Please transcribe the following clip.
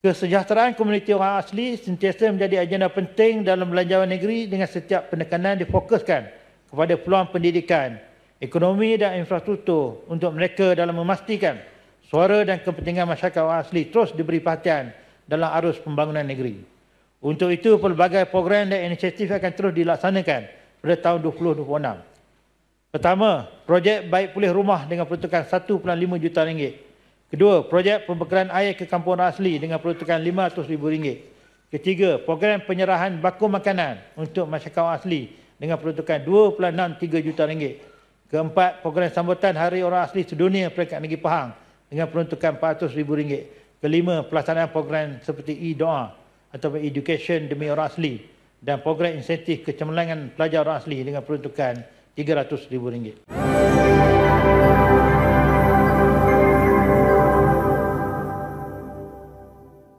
Kesejahteraan komuniti orang asli sentiasa menjadi agenda penting dalam belanjawan negeri dengan setiap penekanan difokuskan kepada peluang pendidikan, ekonomi dan infrastruktur untuk mereka dalam memastikan suara dan kepentingan masyarakat orang asli terus diberi perhatian dalam arus pembangunan negeri. Untuk itu, pelbagai program dan inisiatif akan terus dilaksanakan pada tahun 2026. Pertama, projek baik pulih rumah dengan peruntukan RM1.5 juta. Kedua, projek pembekalan air ke kampung orang asli dengan peruntukan RM500,000. Ketiga, program penyerahan baku makanan untuk masyarakat orang asli dengan peruntukan RM2.63 juta. Keempat, program sambutan Hari Orang Asli Sedunia Peringkat Negeri Pahang dengan peruntukan RM400,000. Kelima, pelaksanaan program seperti e-doa atau education demi orang asli dan program insentif kecemerlangan pelajar orang asli dengan peruntukan RM300,000.